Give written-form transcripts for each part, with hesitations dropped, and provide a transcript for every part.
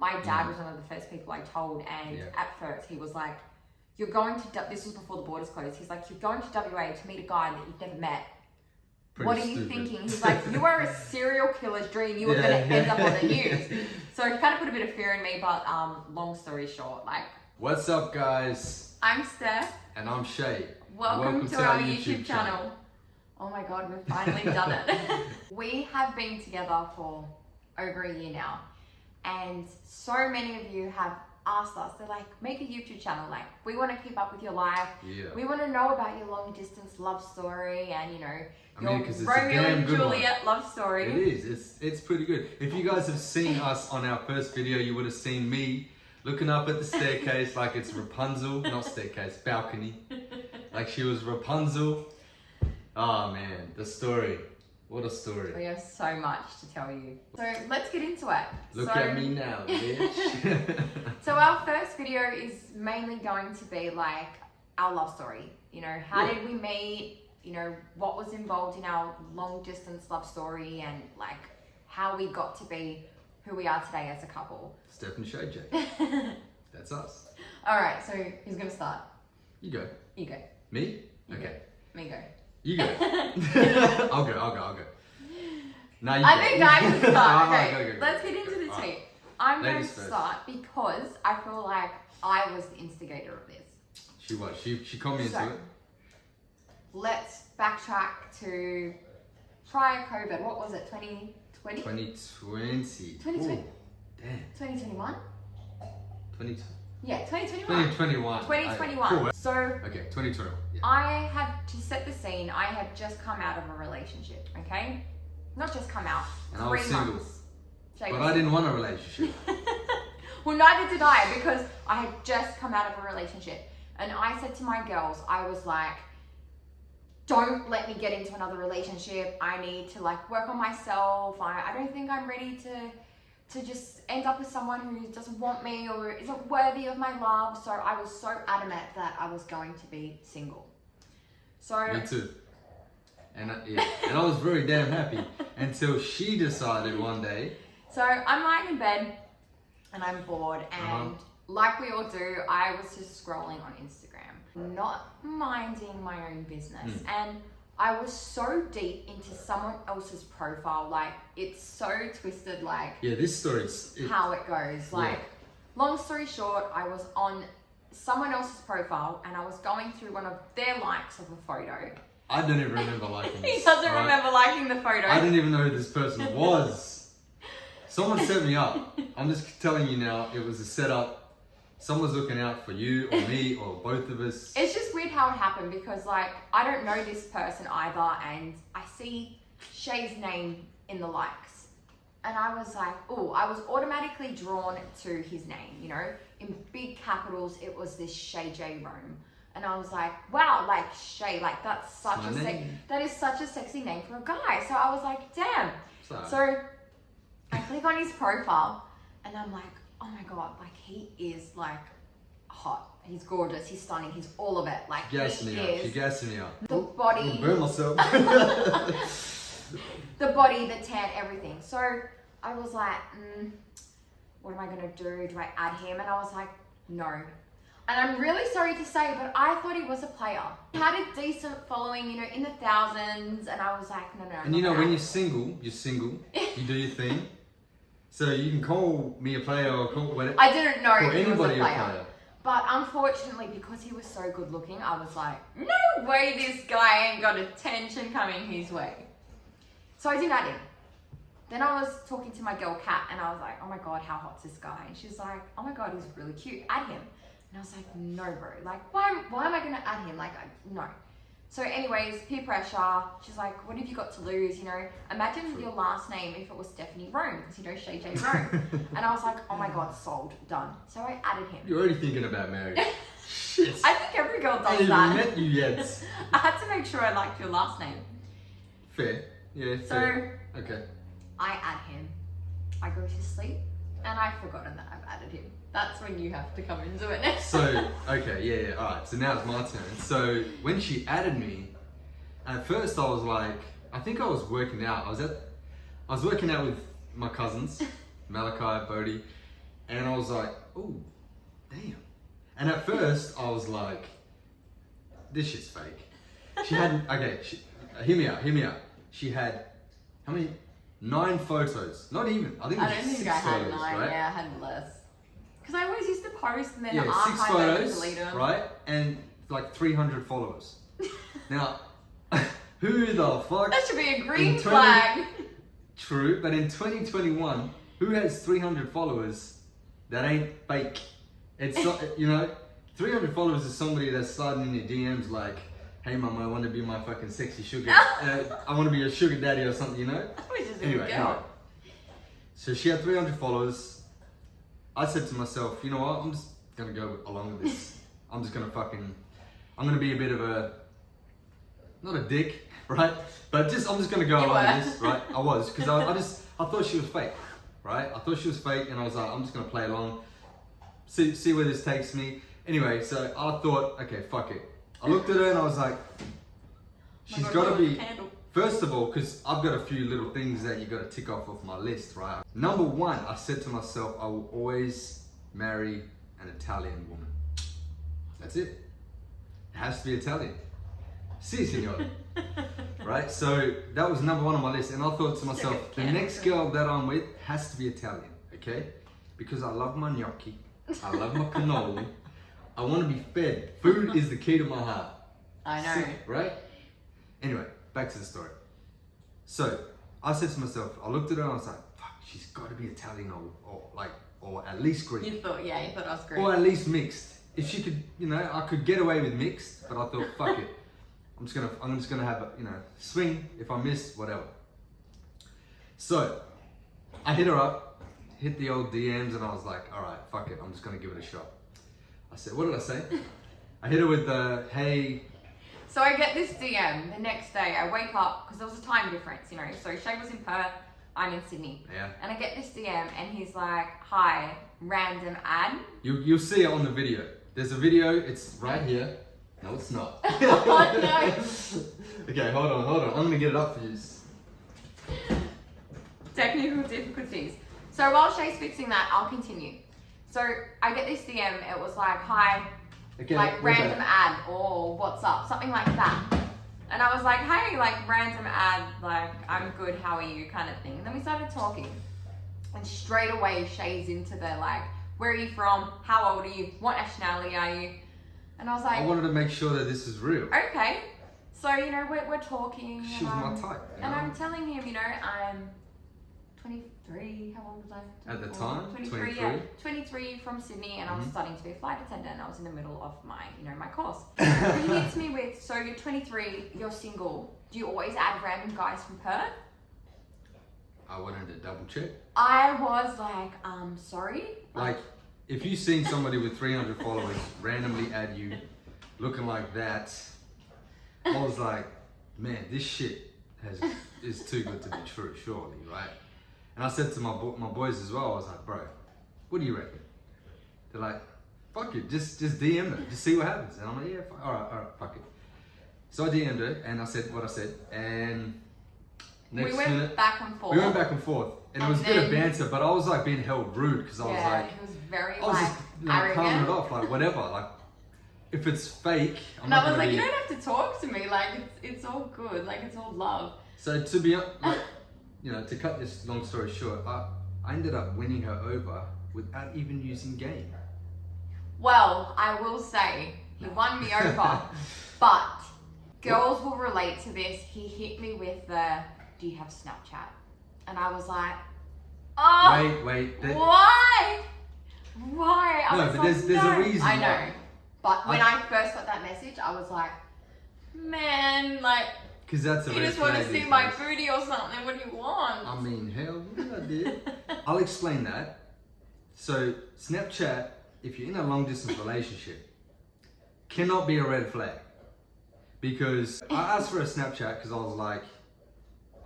My dad was one of the first people I told, and at first he was like, you're going to, this was before the borders closed, he's like, you're going to WA to meet a guy that you've never met. What are you thinking? He's like, you are a serial killer's dream, you are going to end up on the news. So he kind of put a bit of fear in me, but long story short, like. What's up, guys? I'm Steph. And I'm Shay. Welcome to our YouTube channel. Oh my God, we've finally done it. We have been together for over a year now. And so many of you have asked us, they're like, make a YouTube channel. Like, we want to keep up with your life. Yeah. We want to know about your long distance love story and, you know, your Romeo and Juliet love story. It is. It's pretty good. If you guys have seen us on our first video, you would have seen me looking up at the staircase like it's Rapunzel. Not staircase, balcony. Like she was Rapunzel. Oh man, the story. What a story. We have so much to tell you. So let's get into it. Look at me now, bitch. So our first video is mainly going to be like our love story. You know, how did we meet? You know, what was involved in our long distance love story and like how we got to be who we are today as a couple. Steph and Shay J. That's us. All right, so who's going to start? You go. You go. Me? You okay. Go. Me go. You go. I'll go. No, you I think I can start. Okay, go. Let's get into the tea. I'm going to start because I feel like I was the instigator of this. She was. She called me into it. Let's backtrack to prior COVID. What was it? 2020? 2020. 2020. Ooh, damn. 2021? 2020. Yeah, 2021. 2021. 2021. So, okay, 2021. Yeah. I have to set the scene. I had just come out of a relationship, okay? Not just come out. And I was single. But I didn't want a relationship. Well, neither did I, because I had just come out of a relationship. And I said to my girls, I was like, don't let me get into another relationship. I need to like work on myself. I don't think I'm ready to just end up with someone who doesn't want me or isn't worthy of my love. So I was so adamant that I was going to be single. So me too. And I was very damn happy until she decided one day. So I'm lying in bed and I'm bored and like we all do, I was just scrolling on Instagram, not minding my own business. And I was so deep into someone else's profile, like it's so twisted, like this story's how it goes. Like long story short, I was on someone else's profile and I was going through one of their likes of a photo. I don't even remember liking this. He doesn't remember liking the photo. I didn't even know who this person was. Someone set me up. I'm just telling you now, it was a setup. Someone's looking out for you or me or both of us. It's just weird how it happened because like I don't know this person either and I see Shay's name in the likes. And I was like, oh, I was automatically drawn to his name, you know, in big capitals, it was this Shay J Rome. And I was like, wow, like Shay, like that's such that is such a sexy name for a guy. So I was like, damn. So I click on his profile and I'm like, oh my God, like he is like hot. He's gorgeous, he's stunning, he's all of it. Like She gassed me up. The body. I'll burn myself. The body, the tan, everything. So I was like, what am I gonna do? Do I add him? And I was like, no. And I'm really sorry to say, but I thought he was a player. He had a decent following, you know, in the thousands, and I was like, no. And you know, when you're single, you do your thing. So you can call me a player or call whatever. I didn't know if he was a player. But unfortunately, because he was so good looking, I was like, no way this guy ain't got attention coming his way. So I did add him. Then I was talking to my girl Kat, and I was like, oh my God, how hot's this guy? And she's like, oh my God, he's really cute, add him. And I was like, no, bro. Like, why am I going to add him? Like, no. So anyways, peer pressure. She's like, what have you got to lose? You know, imagine your last name if it was Stephanie Rome, because you know, Shay J Rome. And I was like, oh my God, sold, done. So I added him. You're already thinking about marriage. Shit. I think every girl does that. I haven't met you yet. I had to make sure I liked your last name. Fair. Yeah, fair. So, okay. I add him. I go to sleep, and I've forgotten that I've added him. That's when you have to come into it next. So, okay, yeah, alright, so now it's my turn. So, when she added me, at first I was like, I think I was working out. I was working out with my cousins, Malachi, Bodhi, And I was like, oh, damn. And at first, I was like, this shit's fake. She had, hear me out. She had, how many? 9 photos. Not even. I think it was I don't think 6 I had photos, 9. right? Yeah, I had less. Because I always used to post and then Yeah, 6 archive them and photos, delete them. right? And like 300 followers. Now, who the fuck? That should be a green 20 flag. True, but in 2021, who has 300 followers that ain't fake? It's not, 300 followers is somebody that's sliding in your DMs like, hey mama, I want to be my fucking sexy sugar. I want to be a sugar daddy or something, Which is a Anyway, good girl. So she had 300 followers. I said to myself, you know what? I'm just gonna go along with this. I'm gonna be a bit of a, not a dick, right? But I'm just gonna go You along were. with this, right? I was, because I thought she was fake, right? I thought she was fake, and I was like, I'm just gonna play along, see where this takes me. Anyway, so I thought, okay, fuck it. I looked at her and I was like, she's gotta be. First of all, because I've got a few little things that you got to tick off my list, right? Number 1, I said to myself, I will always marry an Italian woman. That's it. It has to be Italian. Si, signore. Right? So that was number 1 on my list. And I thought to myself, the next girl that I'm with has to be Italian, okay? Because I love my gnocchi. I love my cannoli. I want to be fed. Food is the key to my heart. I know. Right? Anyway, back to the story. So, I said to myself, I looked at her and I was like, fuck, she's got to be Italian or at least Greek. You thought I was great. Or at least mixed. If she could, I could get away with mixed, but I thought, fuck it. I'm just gonna have a, swing. If I miss, whatever. So, I hit her up, hit the old DMs, and I was like, all right, fuck it. I'm just gonna give it a shot. I said, what did I say? I hit her with the, hey. So I get this DM the next day. I wake up because there was a time difference, So Shay was in Perth, I'm in Sydney. Yeah. And I get this DM and he's like, hi, random ad. You'll see it on the video. There's a video, it's right here. No, it's not. Oh no. Okay, hold on. I'm gonna get it up for you. Technical difficulties. So while Shay's fixing that, I'll continue. So I get this DM, it was like, hi, Okay, like random ad or what's up, something like that. And I was like, hey, like random ad, like I'm good, how are you kind of thing. And then we started talking. And straight away Shay's into the like, where are you from? How old are you? What nationality are you? And I was like, I wanted to make sure that this is real. okay. So, we're talking. She was my type. And I'm telling him, I'm 23. How old was I? At the time? 23, yeah. 23 from Sydney, and I was studying to be a flight attendant, and I was in the middle of my, my course. And he hits me with, so you're 23, you're single. Do you always add random guys from Perth? I wanted to double check. I was like, sorry? Like, if you've seen somebody with 300 followers randomly add you looking like that, I was like, man, this shit is too good to be true, surely, right? And I said to my boys as well, I was like, bro, what do you reckon? They're like, fuck it, just DM her, just see what happens. And I'm like, yeah, all right, fuck it. So I DM'd her and I said what I said, and next we went minute, back and forth. we went back and forth, and it was a bit of banter, but I was like being held rude because I was like, he was very I was just arrogant. palming it off, like whatever, like if it's fake, I'm And not I was gonna like, be. you don't have to talk to me, like it's all good, like it's all love. So to be like, to cut this long story short, I ended up winning her over without even using game. Well, I will say, he won me over, but girls will relate to this. He hit me with the, do you have Snapchat? And I was like, oh, Wait. why? Why? I No, was but like, there's a reason I know. why. But when I first got that message, I was like, man, like, Because that's a you red just want to flag see these my days. booty or something. What do you want? I mean, hell, yeah, I did. I'll explain that. So, Snapchat, if you're in a long distance relationship, cannot be a red flag. Because I asked for a Snapchat because I was like,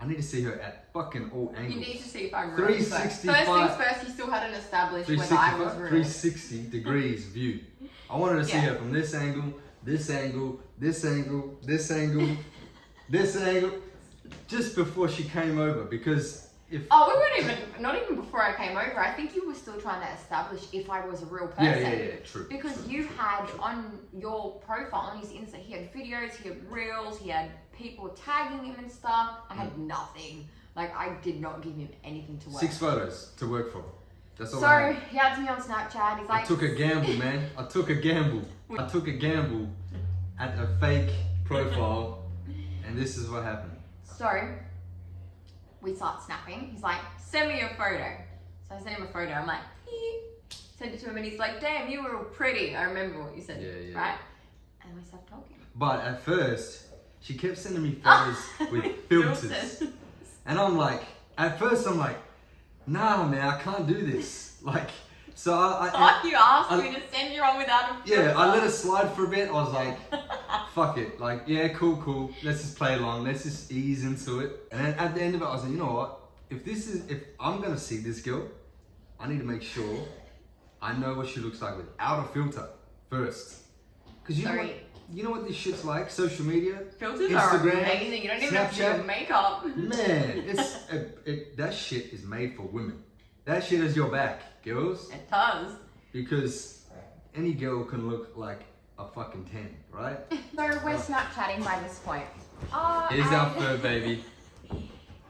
I need to see her at fucking all angles. You need to see if I'm rude first. 365 First things first, he still hadn't established whether I was rude. 360 degrees view. I wanted to see Yeah. her from this angle, this angle, this angle, this angle, this angle, just before she came over, because Oh, we weren't even, not even before I came over. I think you were still trying to establish if I was a real person. Yeah, true. Because true, you true, had true. on your profile, on his Insta, he had videos, he had reels, he had people tagging him and stuff. I had nothing. Like, I did not give him anything to work. 6 photos to work for. That's all So, I had. he adds me on Snapchat. He's like, I took a gamble, man. I took a gamble. I took a gamble at a fake profile, and this is what happened. So, we start snapping. He's like, send me your photo. So I sent him a photo. I'm like, send it to him, and he's like, damn, you were pretty. I remember what you said, Yeah. right? And we stopped talking. But at first, she kept sending me photos with filters. And I'm like, at first I'm like, nah, man, I can't do this. Like, so You asked me to send you one without a filter. yeah, I let it slide for a bit. I was like, fuck it. Like, yeah, cool. Let's just play along. Let's just ease into it. And then at the end of it, I was like, you know what? If I'm gonna see this girl, I need to make sure I know what she looks like without a filter first. Because you know what this shit's like? Social media, Filters Instagram, are amazing. You don't even have to do Snapchat. your makeup. Man, that shit is made for women. That shit is your back, girls. It does. Because any girl can look like a fucking 10, right? So we're Snapchatting by this point. Oh, Here's our fur baby.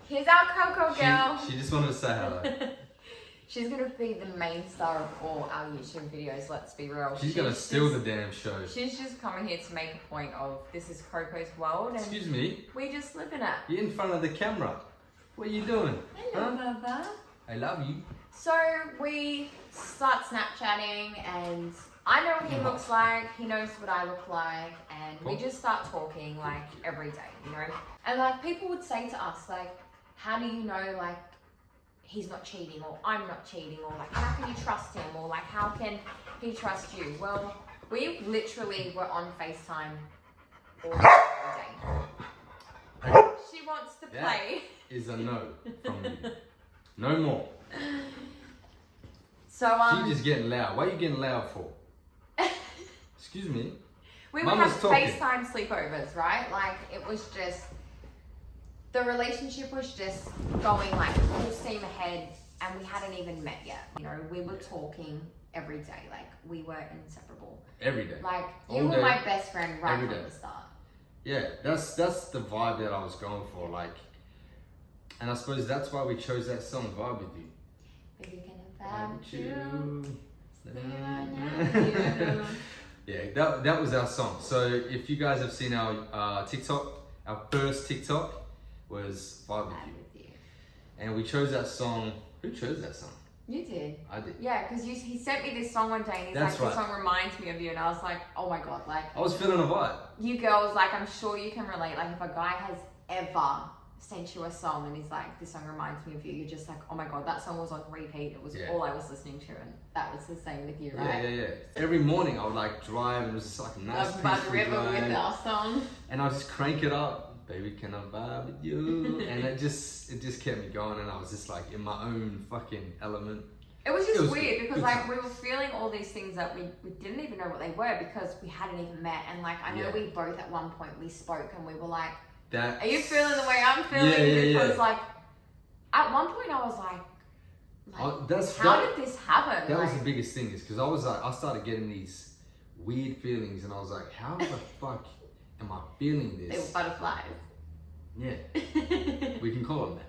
Here's our Coco girl. She just wanted to say hello. She's gonna be the main star of all our YouTube videos, let's be real. She's gonna steal the damn show. She's just coming here to make a point of this is Coco's world and Excuse me, we just live in it. you're in front of the camera. What are you doing? Hello, Baba. I love you. So we start Snapchatting and I know what he looks like, he knows what I look like, and we just start talking like every day, you know? And like people would say to us like, how do you know like he's not cheating or I'm not cheating or like how can you trust him or like how can he trust you? Well, we literally were on FaceTime all day. She wants to play. Is a no from you. No more. So She's just getting loud. What are you getting loud for? Excuse me. we would Mama's have talking. FaceTime sleepovers, right? Like it was just the relationship was just going like full steam ahead and we hadn't even met yet. You know, we were talking every day. Like we were inseparable. Every day. Like All you were day, my best friend right every from day. the start. Yeah, that's the vibe that I was going for. Like, and I suppose that's why we chose that song, Vibe With You. Baby, can I vibe with you? You. Yeah, that was our song. So if you guys have seen our TikTok, our first TikTok was Vibe With Vibe You. with you. And we chose that song. Who chose that song? You did. I did. Yeah, because he sent me this song one day and he's That's like, this right. song reminds me of you. And I was like, oh my God, like, I was feeling a vibe. you girls, like, I'm sure you can relate. Like, if a guy has ever sent you a song and he's like, this song reminds me of you, you're just like, oh my God, that song was on repeat. It was all I was listening to. And that was the same with you, right? Yeah. Every morning I would like drive and it was just like a nice Love by the peaceful river with drive. our song. And I'll just crank it up. Baby, can I vibe with you? And it just kept me going and I was just like in my own fucking element. It was just It was weird good. because Good like times. we were feeling all these things that we didn't even know what they were because we hadn't even met. And like I know Yeah. we both at one point we spoke and we were like, That are you feeling the way I'm feeling? Yeah. Because like at one point I was like Oh, how did this happen? That like, was the biggest thing is because I was like, I started getting these weird feelings and I was like, how the fuck am I feeling they were this? butterflies. Yeah, we can call them that.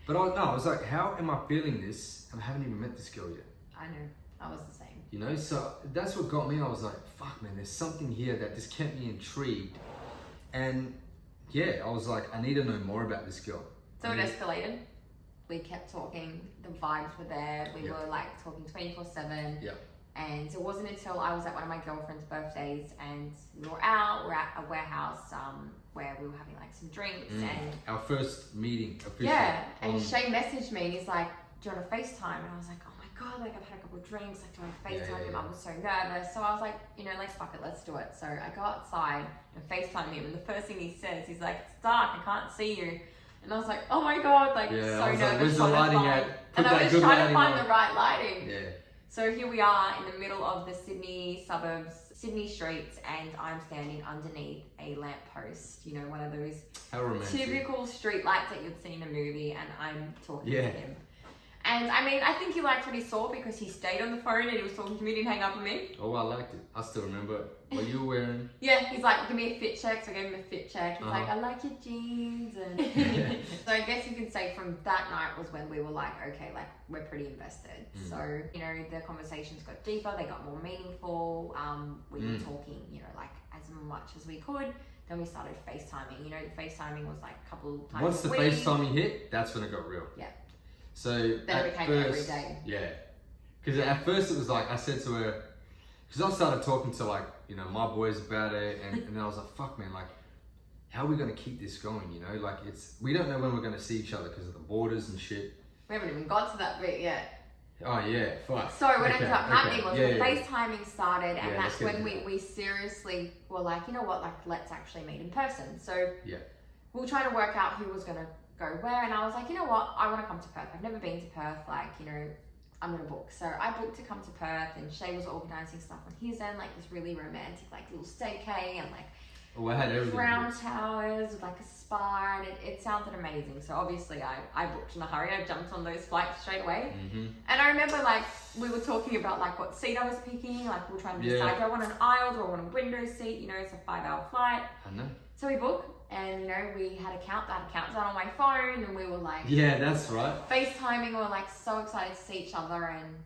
But I was like, how am I feeling this? And I haven't even met this girl yet. I know. I was the same. You know, so that's what got me. I was like, fuck, man, there's something here that just kept me intrigued. And yeah, I was like, I need to know more about this girl. So it escalated. We kept talking. The vibes were there. We Yeah. were like talking 24/7. Yeah. And it wasn't until I was at one of my girlfriend's birthdays and we were out. We're at a warehouse where we were having like some drinks and Our first meeting officially. yeah. And on- Shay messaged me and he's like, "Do you want to FaceTime?" And I was like, "Oh my God, like I've had a couple of drinks. Like, do I FaceTime him?" yeah. I was so nervous. So I was like, you know, like fuck it, let's do it. So I go outside and FaceTime him, and the first thing he says, he's like, "It's dark, I can't see you." And I was like, "Oh my God, like Yeah, so I was like, nervous." where's the trying to lighting find- at? Put And I that was good trying to lighting find on. the right lighting. Yeah. So here we are in the middle of the Sydney suburbs, Sydney streets, and I'm standing underneath a lamppost, you know, one of those How romantic. typical street lights that you'd see in a movie, and I'm talking Yeah. to him. And I mean, I think he liked what he saw because he stayed on the phone and he was talking to me, didn't hang up on me. Oh, I liked it. I still remember what you were wearing. Yeah, he's like, give me a fit check, so I gave him a fit check. He's like, Uh-huh. I like your jeans. And so I guess you could say from that night was when we were like, okay, like we're pretty invested. So, you know, the conversations got deeper, they got more meaningful. We were talking, you know, like as much as we could. Then we started FaceTiming. You know, the FaceTiming was like a couple times Once a the week. FaceTiming hit, that's when it got real. Yeah. So Then at it became first, every day. Yeah. Because at first it was like, I said to her, because I started talking to like, you know, my boys about it, and then I was like, fuck man, like, how are we going to keep this going, you know? Like, we don't know when we're going to see each other because of the borders and shit. We haven't even got to that bit yet. Oh yeah, fuck. So what ended up happening was the yeah. FaceTiming started, and Yeah, that's let's get when into we seriously were like, you know what, like let's actually meet in person. So Yeah. we were trying to work out who was gonna go where, and I was like, you know what, I want to come to Perth. I've never been to Perth, like, you know, I'm gonna book. So I booked to come to Perth, and Shay was organising stuff on his end, like this really romantic, like little staycay, and like Oh, I had everything. crown towers with like a spa, and it sounded amazing. So obviously I booked in a hurry. I jumped on those flights straight away. Mm-hmm. And I remember like we were talking about like what seat I was picking, like we were trying to Yeah. decide, do I want an aisle, do I want a window seat, you know, it's a 5-hour flight. I know. So we booked, and you know, we had a countdown on my phone, and we were like Yeah, that's right. FaceTiming, we were like so excited to see each other, and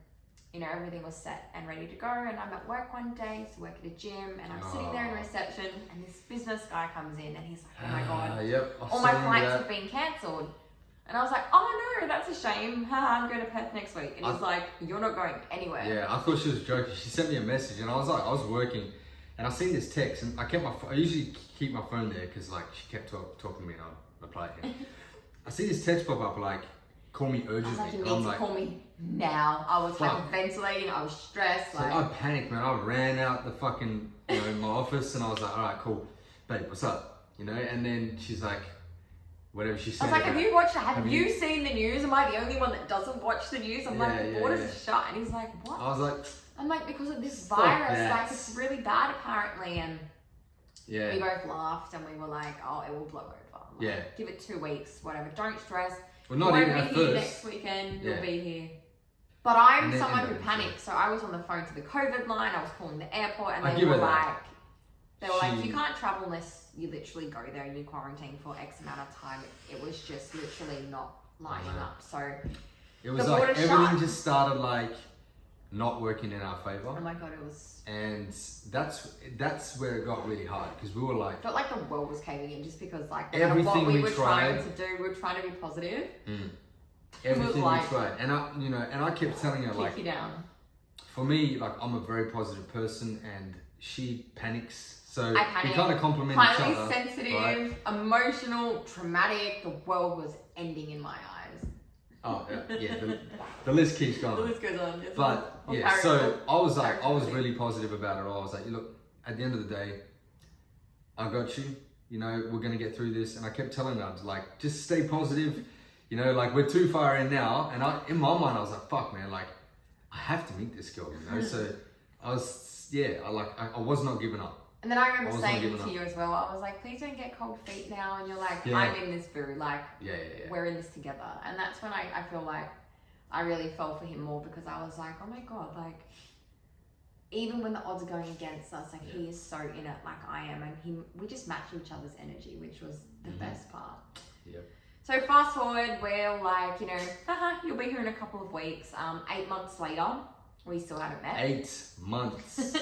you know, everything was set and ready to go. And I'm at work one day, so work at a gym, and I'm sitting there in reception, and this business guy comes in, and he's like, oh my god, Yep. all my flights have been cancelled. And I was like, oh no, that's a shame. Haha, I'm going to Perth next week. And he's like, you're not going anywhere. Yeah, I thought she was joking. She sent me a message, and I was working, and I seen this text, and I usually keep my phone there because like she kept talking to me, and I replied to him. I see this text pop up like, call me I was urgently. like, you and need I'm to like, call me now. I was Fuck. like ventilating. I was stressed. so Like, I panicked, man. I ran out the fucking, you know, my office, and I was like, all right, cool, babe, what's up? You know, and then she's like, whatever she I said. was like, have you watched? Have have you you- seen the news? Am I the only one that doesn't watch the news? I'm like, Yeah, the yeah, borders yeah. are shut. And he's like, what? I was like, I'm like, because of this Stop virus. that. Like, it's really bad apparently. And we yeah, both laughed, and we were like, oh, it will blow over. Like, Yeah. Give it 2 weeks, whatever. Don't stress. well, not you even won't at be here first. next weekend. Yeah. You'll be here. But I'm And then- someone and who then- panicked, so I was on the phone to the COVID line. I was calling the airport, and I they give were her that. like, She- you can't travel unless you literally go there and you quarantine for X amount of time. It was just literally not lining Uh-huh. up. So, It was the like border's everything shut. just started like not working in our oh favor, my god, it was. and that's where it got really hard because we were like, I felt like the world was caving in just because, like, no matter what Everything we we were trying tried- to do, we were trying to be positive. everything like- we tried, and I kept telling her like, Kick you down. for me, like I'm a very positive person, and she panics, so I panic. we kind of complement each Highly other. sensitive, right? emotional, traumatic. The world was ending in my eyes. Oh yeah, the list keeps The going. list goes on. But Or yeah, parrot- so I was like, I parrot was movie. really positive about it all. I was like, look, at the end of the day, I got you. You know, we're gonna get through this. And I kept telling her, I was like, just stay positive. You know, like we're too far in now. And in my mind, I was like, fuck, man, like I have to meet this girl. You know, so I was, I was not giving up. And then I I remember was not saying giving to up. you as well, I was like, please don't get cold feet now. And you're like, Yeah. I'm in this, boo. Like, Yeah. we're in this together. And that's when I feel like I really fell for him more, because I was like, oh my God, like, even when the odds are going against us, like, he is so in it like I am. And we just match each other's energy, which was the best part. Yep. So fast forward, we're like, you know, you'll be here in a couple of weeks. 8 months later, we still haven't met. 8 months.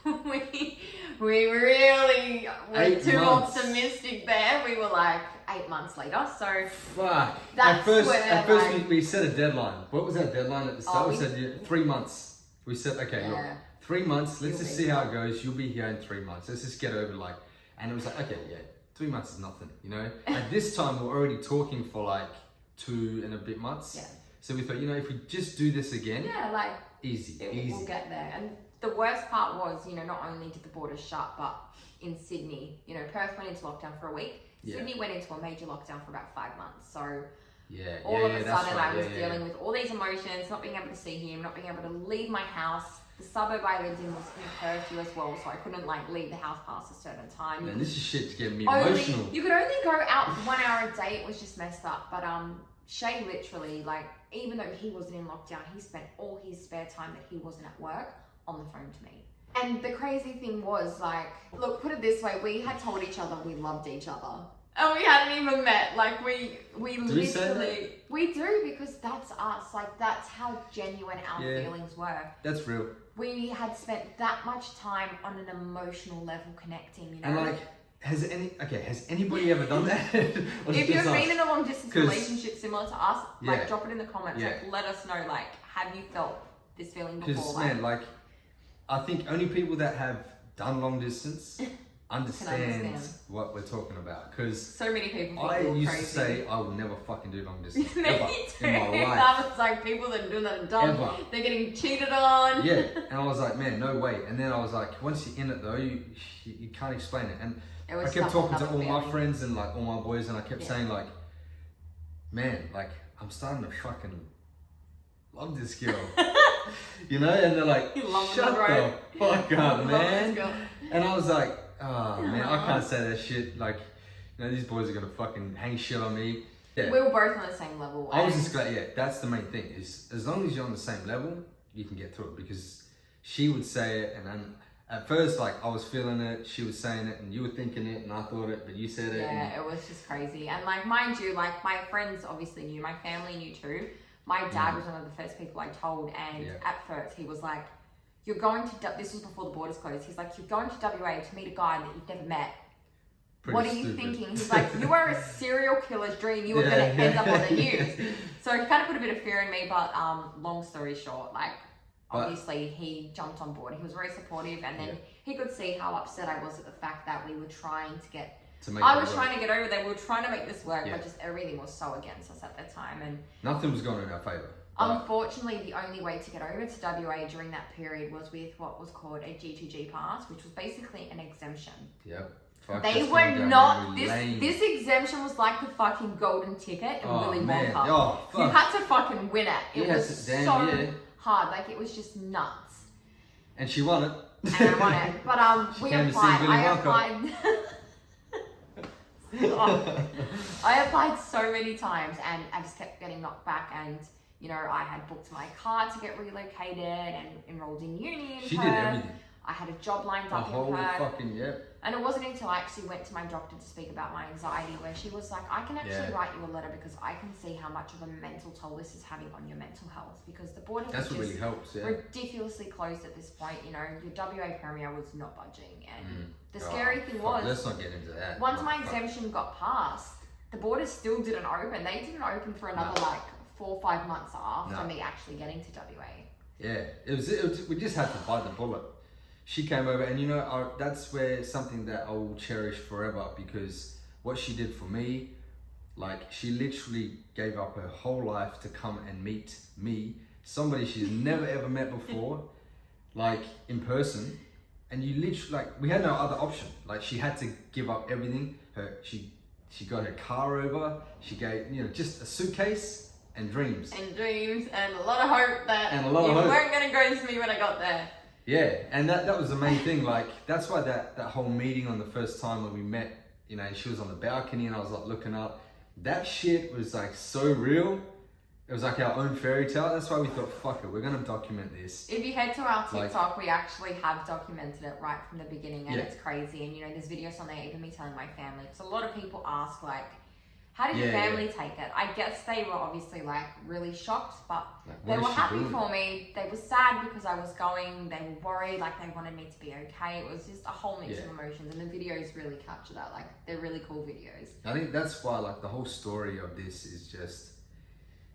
we really were 8 too months. optimistic there. We were like 8 months later. So Fuck. That's at first, where, like- we set a deadline. What was that deadline at the start? Oh, we we- said 3 months. We said, okay, look, yeah, 3 months. Let's You'll just be see how it goes. You'll be here in 3 months. Let's just get over like, and it was like, okay, yeah, 3 months is nothing, you know. At this time, we're already talking for like 2 and a bit months. yeah, So we thought, you know, if we just do this again, yeah. Like easy. we'll get there. And the worst part was, you know, not only did the borders shut, but in Sydney, you know, Perth went into lockdown for a week. Yeah. Sydney went into a major lockdown for about 5 months. So Yeah. All of a that's sudden, right. I was dealing with all these emotions, not being able to see him, not being able to leave my house. The suburb I lived in was in curfew as well, so I couldn't like leave the house past a certain time. And this is shit's getting me emotional. You could only go out 1 hour a day. It was just messed up. But Shay literally, like, even though he wasn't in lockdown, he spent all his spare time that he wasn't at work on the phone to me. And the crazy thing was, like, look, put it this way, we had told each other we loved each other. And we hadn't even met. Like, we literally... We do, because that's us. Like, that's how genuine our feelings were. That's real. We had spent that much time on an emotional level connecting, you know? And, like, has anybody ever done that? If you've been in a long distance relationship similar to us, like, drop it in the comments. Yeah. Like, let us know, like, have you felt this feeling before? Because, man, like, I think only people that have done long distance understand what we're talking about. Because so many people think I used crazy. to say I will never fucking do long distance Me ever too. in my life. That was like people that do that dumb. Ever. They're getting cheated on. Yeah, and I was like, man, no way. And then I was like, once you're in it though, you can't explain it. And I kept talking to all my friends and like all my boys, and I kept saying like, man, like I'm starting to fucking love this girl. You know, and they're like, shut the fuck up, man. And I was like, oh man, I can't say that shit. Like, you know, these boys are gonna fucking hang shit on me. Yeah. We were both on the same level. I was just glad, that's the main thing, is as long as you're on the same level, you can get through it. Because she would say it, and then at first, like, I was feeling it, she was saying it, and you were thinking it, and I thought it, but you said it. Yeah, it was just crazy. And like, mind you, like, my friends obviously knew, my family knew too. My dad was one of the first people I told, and at first he was like, you're going to, this was before the borders closed, he's like, you're going to WA to meet a guy that you've never met. What are you thinking? He's like, you are a serial killer's dream. You are going to end up on the news. So he kind of put a bit of fear in me, but long story short, like, obviously he jumped on board. He was very supportive, and then he could see how upset I was at the fact that we were trying to get... I was trying to get over there. We were trying to make this work, but just everything was so against us at that time. And nothing was going in our favour. Unfortunately, the only way to get over to WA during that period was with what was called a G2G pass, which was basically an exemption. Yep. They were not, this exemption was like the fucking golden ticket in Willy Wonka. Oh, fuck. You had to fucking win it. It was so hard. Like, it was just nuts. And she won it. And I won it. But we applied. I applied so many times, and I just kept getting knocked back. And you know, I had booked my car to get relocated and enrolled in uni. She did everything. I had a job lined up in Perth. And it wasn't until I actually went to my doctor to speak about my anxiety, where she was like, I can actually write you a letter because I can see how much of a mental toll this is having on your mental health, because the borders are really helps, ridiculously closed at this point. You know, your WA Premier was not budging, and the scary thing was, let's not get into that. Once my exemption got passed, the borders still didn't open. They didn't open for another like 4 or 5 months after me actually getting to WA. Yeah, it was. We just had to bite the bullet. She came over, and you know, that's where something that I will cherish forever, because what she did for me, like, she literally gave up her whole life to come and meet me, somebody she's never ever met before, like, in person. And you literally, like, we had no other option. Like, she had to give up everything. She got her car over. She gave, you know, just a suitcase and dreams. And dreams, and a lot of hope that you weren't going to ghost me when I got there. Yeah, and that was the main thing. Like, that's why that whole meeting on the first time when we met, you know, and she was on the balcony and I was like looking up, that shit was like so real. It was like our own fairy tale. That's why we thought, fuck it, we're gonna document this. If you head to our TikTok, we actually have documented it right from the beginning, and it's crazy. And you know, there's videos on there, even me telling my family, because a lot of people ask, like, how did your family take it? I guess they were obviously like really shocked, but they were happy for me. They were sad because I was going. They were worried, like they wanted me to be okay. It was just a whole mix of emotions, and the videos really capture that. Like, they're really cool videos. I think that's why, like, the whole story of this is just,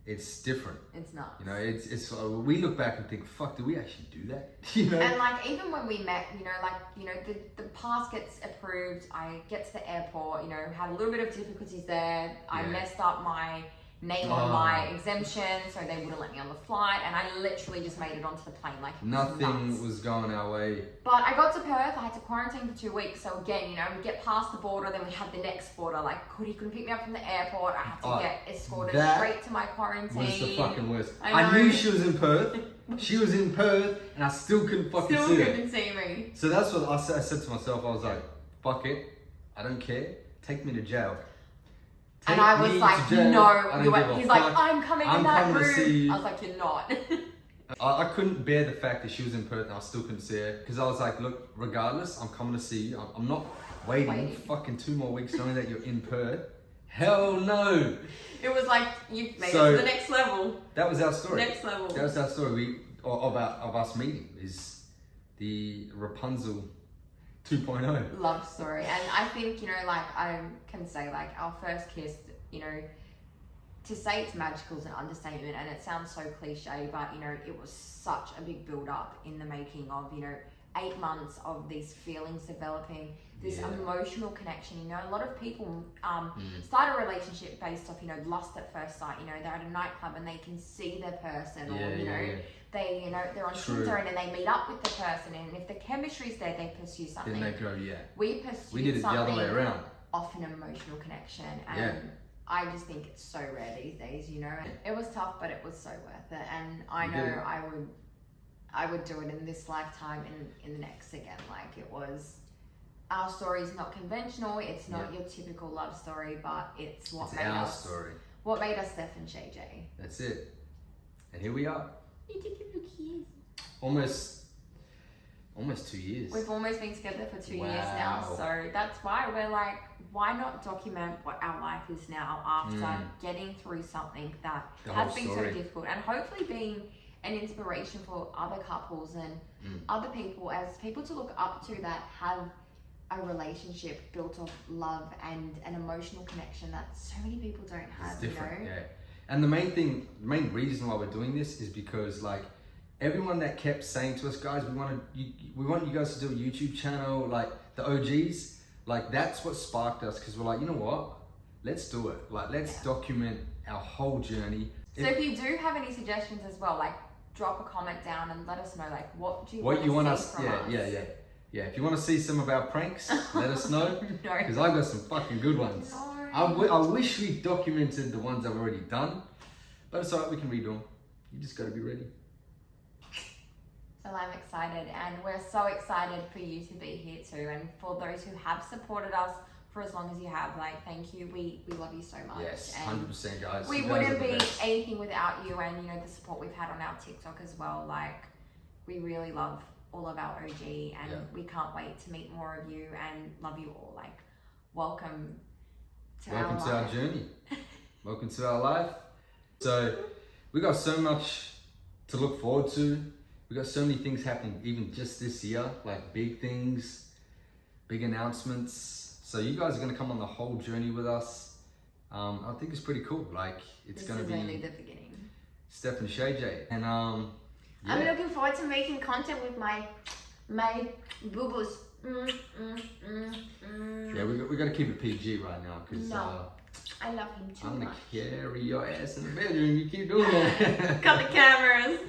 it's different. It's nuts. You know, it's we look back and think, fuck, did we actually do that? You know? And like, even when we met, you know, like, you know, the pass gets approved, I get to the airport, you know, had a little bit of difficulties there. I messed up my name on my exemption, so they wouldn't let me on the flight, and I literally just made it onto the plane like it was Nothing nuts. was going our way. But I got to Perth, I had to quarantine for 2 weeks, so again, you know, we get past the border, then we had the next border, like he couldn't pick me up from the airport, I had to get escorted straight to my quarantine. Was the fucking worst. I knew she was in Perth. She was in Perth, and I still couldn't fucking see her. Still couldn't see me. So that's what I said to myself. I was like, fuck it. I don't care. Take me to jail. And I was like, no. He's like, I'm coming in that room. I was like, you're not. I couldn't bear the fact that she was in Perth and I still couldn't see her. Because I was like, look, regardless, I'm coming to see you. I'm not waiting fucking 2 more weeks knowing that you're in Perth. Hell no. It was like, you've made it to the next level. That was our story. Next level. That was our story of us meeting. Is the Rapunzel 2.0 love story. And I think, you know, like I can say like our first kiss, you know, to say it's magical is an understatement, and it sounds so cliche, but you know, it was such a big build up in the making of, you know, 8 months of these feelings developing, this emotional connection. You know, a lot of people start a relationship based off, you know, lust at first sight. You know, they're at a nightclub and they can see their person, or you know, they, you know, they're on Tinder and then they meet up with the person, and if the chemistry's there, they pursue something. Then they go, We did it the other way around. Off an emotional connection, and I just think it's so rare these days. You know, it was tough, but it was so worth it, and I know I would do it in this lifetime, in the next again. Like it was. Our story is not conventional. It's not your typical love story, but it's what made our us. story. What made us Steph and Shay J. That's it. And here we are. You did give your kids. Almost 2 years. We've almost been together for 2 years now, so that's why we're like, why not document what our life is now after getting through something that has been so difficult, and hopefully being an inspiration for other couples and other people, as people to look up to that have a relationship built off love and an emotional connection that so many people don't have. It's different, And the main reason why we're doing this is because like everyone that kept saying to us, guys, we want you guys to do a YouTube channel, like the OGs, like that's what sparked us, because we're like, you know what, let's do it. Like let's document our whole journey. So if you do have any suggestions as well, like drop a comment down and let us know, like what you want us. Yeah, if you want to see some of our pranks, let us know, because I've got some fucking good ones. No. I wish we documented the ones I've already done, but it's alright, we can redo them. You just got to be ready. So I'm excited, and we're so excited for you to be here too, and for those who have supported us for as long as you have, like, thank you. We love you so much. Yes, and 100%, guys. We wouldn't be anything without you, and you know, the support we've had on our TikTok as well. Like, we really love all of our OG, and we can't wait to meet more of you and love you all. Like, welcome to our journey. Welcome to our life. So we got so much to look forward to. We got so many things happening, even just this year, like big things, big announcements. So you guys are going to come on the whole journey with us. I think it's pretty cool. Like it's going to be only the beginning. Steph and Shay J. And I'm looking forward to making content with my boo-boos. Yeah, we got to keep it PG right now, because I love him too I'm much. gonna carry your ass in the bedroom. You keep doing that. Got the cameras.